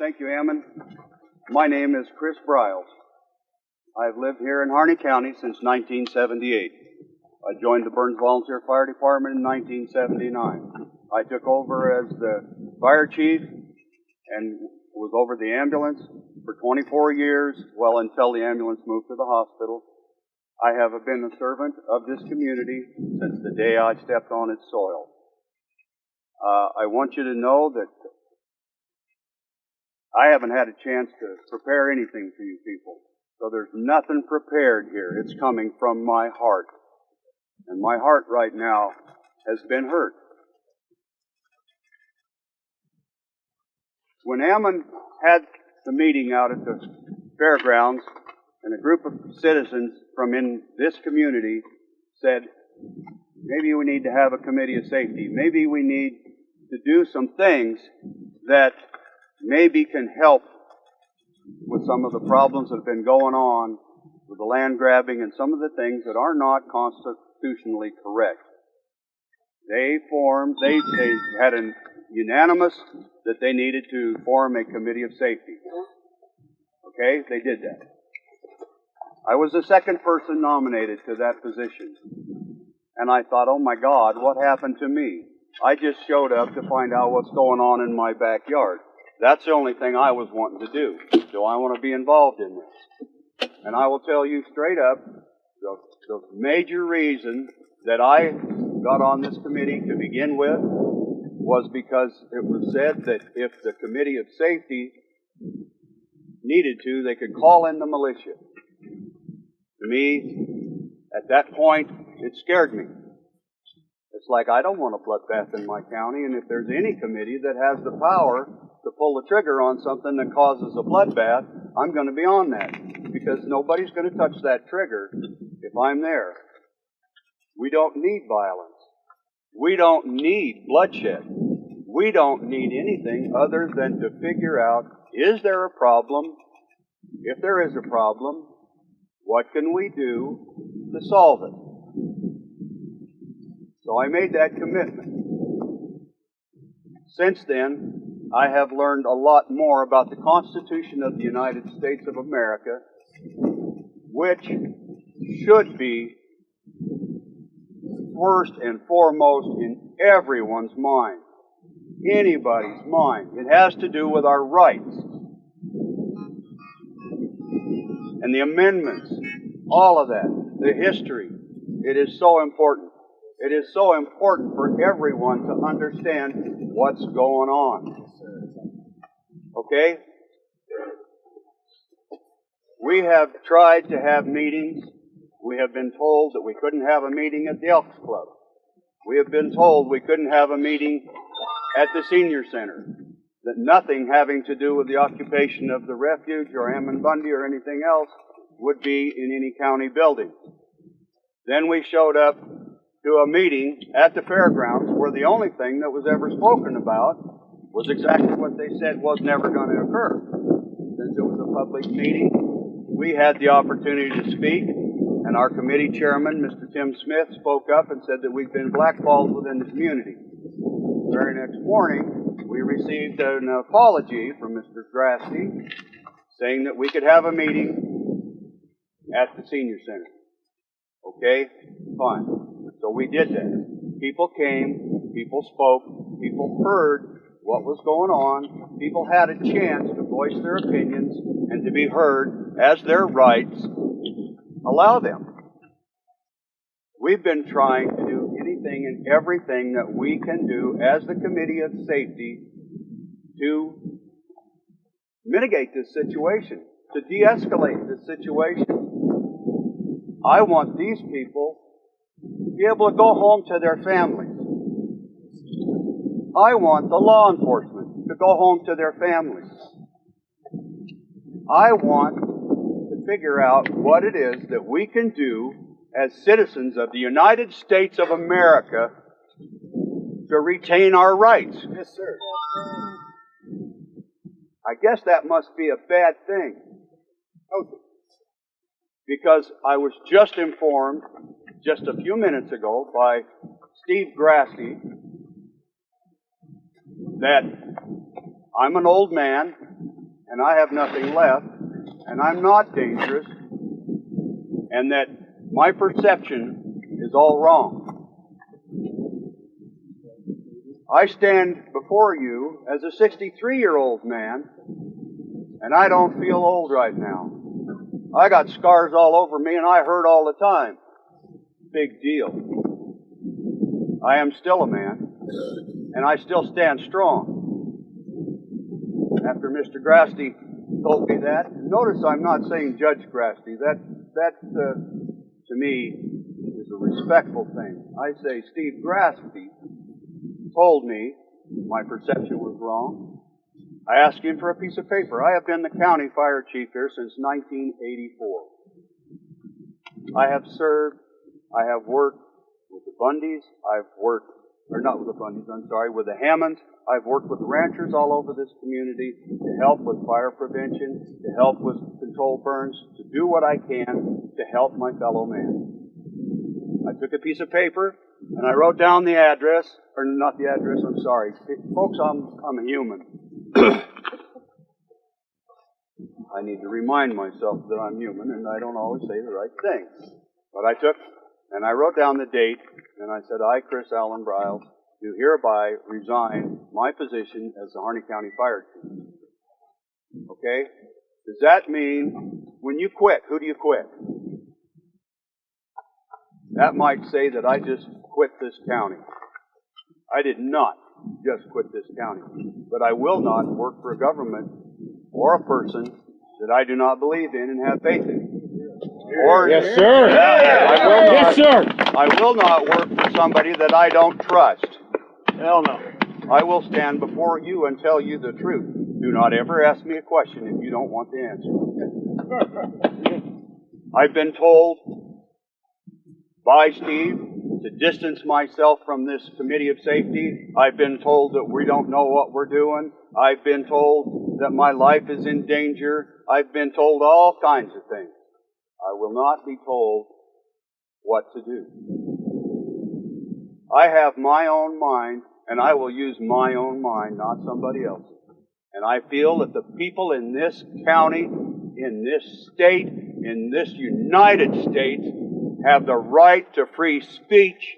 Thank you, Ammon. My name is Chris Briels. I've lived here in Harney County since 1978. I joined the Burns Volunteer Fire Department in 1979. I took over as the fire chief and was over the ambulance for 24 years, well, until the ambulance moved to the hospital. I have been a servant of this community since the day I stepped on its soil. I want you to know that I haven't had a chance to prepare anything for you people. So there's nothing prepared here. It's coming from my heart. And my heart right now has been hurt. When Ammon had the meeting out at the fairgrounds, and a group of citizens from in this community said, maybe we need to have a committee of safety. Maybe we need to do some things that maybe can help with some of the problems that have been going on with the land grabbing and some of the things that are not constitutionally correct. They had a unanimous that they needed to form a committee of safety. Okay, they did that. I was the second person nominated to that position. And I thought, oh my God, what happened to me? I just showed up to find out what's going on in my backyard. That's the only thing I was wanting to do. Do I want to be involved in this? And I will tell you straight up, the major reason that I got on this committee to begin with was because it was said that if the committee of safety needed to, they could call in the militia. To me, at that point, it scared me. It's like, I don't want a bloodbath in my county, and if there's any committee that has the power to pull the trigger on something that causes a bloodbath, I'm going to be on that, because nobody's going to touch that trigger if I'm there. We don't need violence. We don't need bloodshed. We don't need anything other than to figure out, is there a problem? If there is a problem, what can we do to solve it? So I made that commitment. Since then, I have learned a lot more about the Constitution of the United States of America, which should be first and foremost in everyone's mind, anybody's mind. It has to do with our rights. And the amendments, all of that, the history, it is so important. It is so important for everyone to understand what's going on. Okay? We have tried to have meetings. We have been told that we couldn't have a meeting at the Elks Club. We have been told we couldn't have a meeting at the Senior Center. That nothing having to do with the occupation of the refuge or Ammon Bundy or anything else would be in any county building. Then we showed up to a meeting at the fairgrounds where the only thing that was ever spoken about was exactly what they said was never going to occur. Since it was a public meeting, we had the opportunity to speak, and our committee chairman, Mr. Tim Smith, spoke up and said that we've been blackballed within the community. The very next morning, we received an apology from Mr. Grasty saying that we could have a meeting at the Senior Center. Okay? Fine. So we did that. People came, people spoke, people heard what was going on, people had a chance to voice their opinions and to be heard as their rights allow them. We've been trying to do anything and everything that we can do as the Committee of Safety to mitigate this situation, to de-escalate this situation. I want these people to be able to go home to their families. I want the law enforcement to go home to their families. I want to figure out what it is that we can do as citizens of the United States of America to retain our rights. Yes, sir. I guess that must be a bad thing. Okay. Because I was just informed just a few minutes ago by Steve Grasty that I'm an old man and I have nothing left, and I'm not dangerous, and that my perception is all wrong. I stand before you as a 63-year-old man, and I don't feel old right now. I got scars all over me, and I hurt all the time. Big deal. I am still a man, and I still stand strong. After Mr. Grasty told me that, notice I'm not saying Judge Grasty. That to me is a respectful thing. I say Steve Grasty told me my perception was wrong. I asked him for a piece of paper. I have been the county fire chief here since 1984. I have served, I have worked with the Bundys, with the Hammonds. I've worked with ranchers all over this community to help with fire prevention, to help with control burns, to do what I can to help my fellow man. I took a piece of paper and I wrote down the address, or not the address, I'm sorry. Folks, I'm a human. I need to remind myself that I'm human and I don't always say the right thing. But I took and I wrote down the date and I said, I, Chris Allen Briels, do hereby resign my position as the Harney County Fire Chief. Okay? Does that mean when you quit, who do you quit? That might say that I just quit this county. I did not just quit this county. But I will not work for a government or a person that I do not believe in and have faith in. Or, yes, sir. Yes, sir. I will not work for somebody that I don't trust. Hell no. I will stand before you and tell you the truth. Do not ever ask me a question if you don't want the answer. I've been told by Steve to distance myself from this committee of safety. I've been told that we don't know what we're doing. I've been told that my life is in danger. I've been told all kinds of things. I will not be told what to do. I have my own mind, and I will use my own mind, not somebody else's. And I feel that the people in this county, in this state, in this United States, have the right to free speech,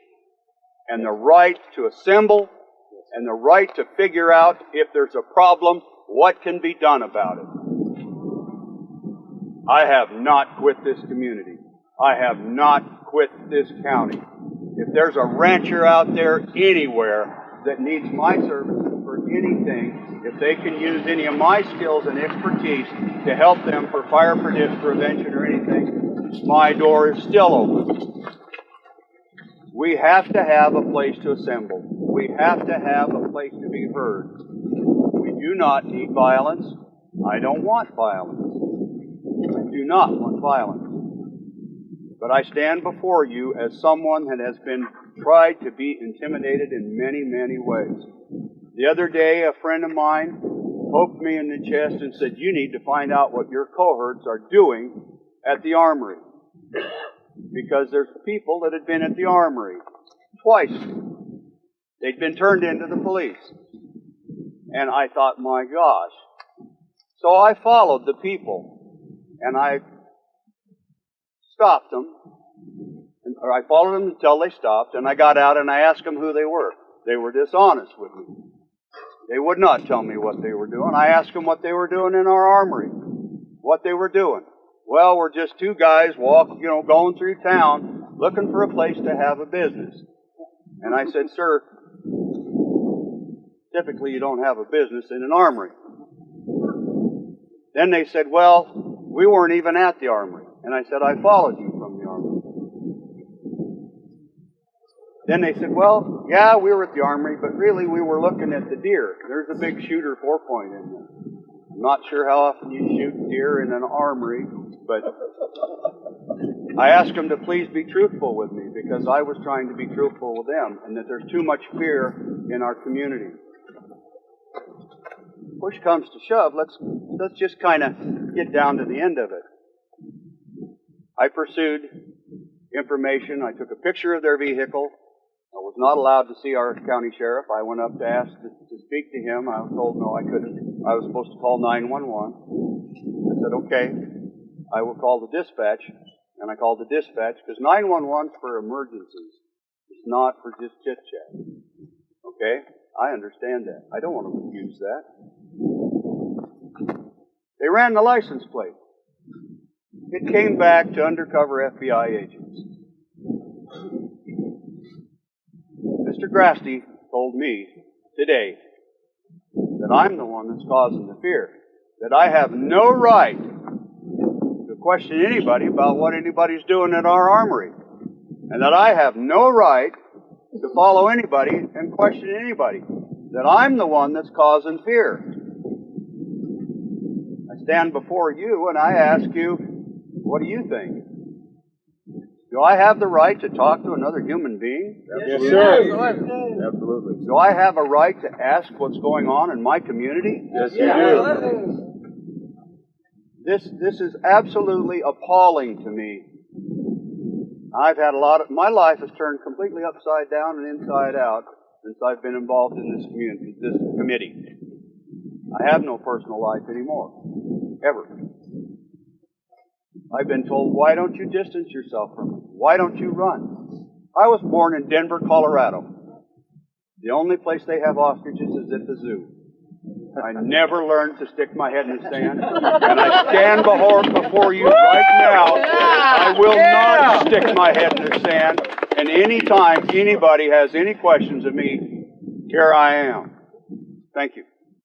and the right to assemble, and the right to figure out if there's a problem, what can be done about it. I have not quit this community. I have not quit this county. If there's a rancher out there anywhere that needs my services for anything, if they can use any of my skills and expertise to help them for fire prevention or anything, my door is still open. We have to have a place to assemble. We have to have a place to be heard. We do not need violence. I don't want violence. I do not want violence. But I stand before you as someone that has been tried to be intimidated in many, many ways. The other day, a friend of mine poked me in the chest and said, you need to find out what your cohorts are doing at the Armory. Because there's people that had been at the Armory twice. They'd been turned into the police. And I thought, my gosh. So I followed the people. And I stopped them. Or I followed them until they stopped. And I got out and I asked them who they were. They were dishonest with me. They would not tell me what they were doing. I asked them what they were doing in our Armory. What they were doing. Well, we're just two guys going through town looking for a place to have a business. And I said, sir, typically you don't have a business in an Armory. Then they said, well, we weren't even at the Armory. And I said, I followed you from the Armory. Then they said, well, yeah, we were at the Armory, but really we were looking at the deer. There's a big shooter 4-point in there. I'm not sure how often you shoot deer in an Armory, but I asked them to please be truthful with me because I was trying to be truthful with them and that there's too much fear in our community. Push comes to shove, let's just kind of get down to the end of it. I pursued information. I took a picture of their vehicle. I was not allowed to see our county sheriff. I went up to ask to speak to him. I was told no, I couldn't. I was supposed to call 911. I said, okay, I will call the dispatch. And I called the dispatch because 911's for emergencies. It's not for just chit-chat. Okay? I understand that. I don't want to refuse that. They ran the license plate. It came back to undercover FBI agents. Mr. Grasty told me today that I'm the one that's causing the fear, that I have no right to question anybody about what anybody's doing at our armory, and that I have no right to follow anybody and question anybody, that I'm the one that's causing fear. I stand before you and I ask you, what do you think? Do I have the right to talk to another human being? Yes, sir. Absolutely. Do I have a right to ask what's going on in my community? Yes, you do. This is absolutely appalling to me. I've had my life has turned completely upside down and inside out since I've been involved in this committee. I have no personal life anymore. Ever. I've been told, why don't you distance yourself from it? Why don't you run? I was born in Denver, Colorado. The only place they have ostriches is at the zoo. I never learned to stick my head in the sand, and I stand before you right now. I will not stick my head in the sand, and anytime anybody has any questions of me, here I am. Thank you.